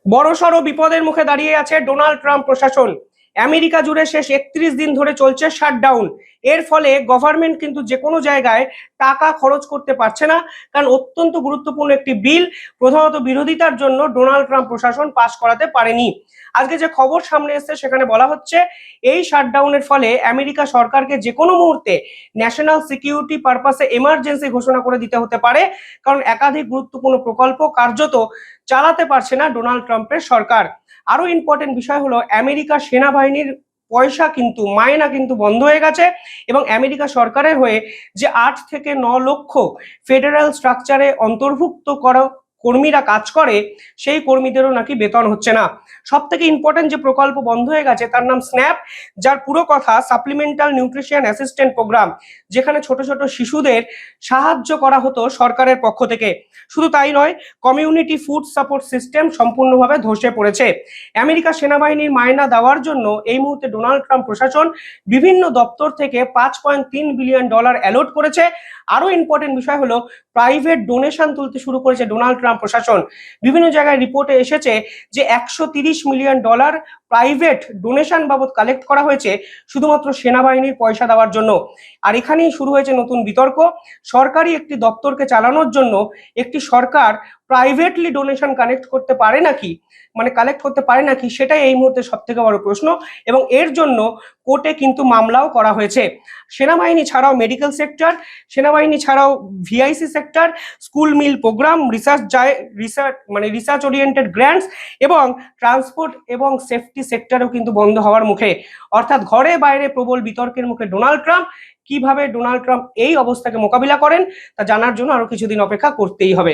বড়সড় বিপদের মুখে দাঁড়িয়ে আছে ডোনাল্ড ট্রাম্প প্রশাসন। আমেরিকা জুড়ে শেষ 31 দিন ধরে চলছে শাটডাউন। এর ফলে গভর্নমেন্ট কিন্তু যে কোনো জায়গায় টাকা খরচ করতে পারছে না, কারণ অত্যন্ত গুরুত্বপূর্ণ একটি বিল প্রধানত বিরোধিতার জন্য ডোনাল্ড ট্রাম্প প্রশাসন পাশ করাতে পারেনি। আজকে যে খবর সামনে এসেছে সেখানে বলা হচ্ছে এই শাটডাউনের ফলে আমেরিকা সরকারকে যে কোনো মুহূর্তে ন্যাশনাল সিকিউরিটি পারপাসে এমার্জেন্সি ঘোষণা করে দিতে হতে পারে, কারণ একাধিক গুরুত্বপূর্ণ প্রকল্প কার্যত চালাতে পারছে না ডোনাল্ড ট্রাম্পের সরকার। আরো ইম্পর্টেন্ট বিষয় হলো আমেরিকা সেনাবাহিনীর পয়সা কিন্তু মায়না কিন্তু বন্ধ হয়ে গেছে, এবং আমেরিকা সরকারের হয়ে যে 8 থেকে 9 লক্ষ ফেডারেল স্ট্রাকচারে অন্তর্ভুক্ত করা কর্মীরা কাজ করে, সেই কর্মীদেরও নাকি বেতন হচ্ছে না। সব থেকে ইম্পর্টেন্ট যে প্রকল্প বন্ধ হয়ে গেছে তার নাম স্ন্যাপ, যার পুরো কথা সাপ্লিমেন্টাল নিউট্রিশন অ্যাসিস্ট্যান্ট প্রোগ্রাম, যেখানে ছোট ছোট শিশুদের সাহায্য করা হতো সরকারের পক্ষ থেকে। শুধু তাই নয়, কমিউনিটি ফুড সাপোর্ট সিস্টেম সম্পূর্ণভাবে ধসে পড়েছে। আমেরিকা সেনাবাহিনীর মায়না দেওয়ার জন্য এই মুহূর্তে ডোনাল্ড ট্রাম্প প্রশাসন বিভিন্ন দপ্তর থেকে $5.3 বিলিয়ন অ্যালট করেছে। আরো ইম্পর্টেন্ট বিষয় হলো প্রাইভেট ডোনেশন তুলতে শুরু করেছে ডোনাল্ড ট্রাম্প প্রশাসন। বিভিন্ন জায়গায় রিপোর্টে এসেছে যে $130 মিলিয়ন প্রাইভেট ডোনেশন বাবদ কালেক্ট করা হয়েছে শুধুমাত্র সেনাবাহিনীর পয়সা দেওয়ার জন্য। আর এখানেই শুরু হয়েছে নতুন বিতর্ক। সরকারি একটি দপ্তরকে চালানোর জন্য একটি সরকার প্রাইভেটলি ডোনেশন কালেক্ট করতে পারে নাকি, সেটাই এই মুহূর্তে সব থেকে বড় প্রশ্ন। এবং এর জন্য কোর্টে কিন্তু মামলাও করা হয়েছে। সেনাবাহিনী ছাড়াও মেডিকেল সেক্টর, সেনাবাহিনী ছাড়াও VIC sector, school meal programme, research oriented grants এবং ট্রান্সপোর্ট এবং সেফটি সেক্টরেও কিন্তু বন্ধ হওয়ার মুখে। অর্থাৎ ঘরে বাইরে প্রবল বিতর্কের মুখে ডোনাল্ড ট্রাম্প। কিভাবে ডোনাল্ড ট্রাম্প এই অবস্থাকে মোকাবিলা করেন তা জানার জন্য আরো কিছুদিন অপেক্ষা করতেই হবে।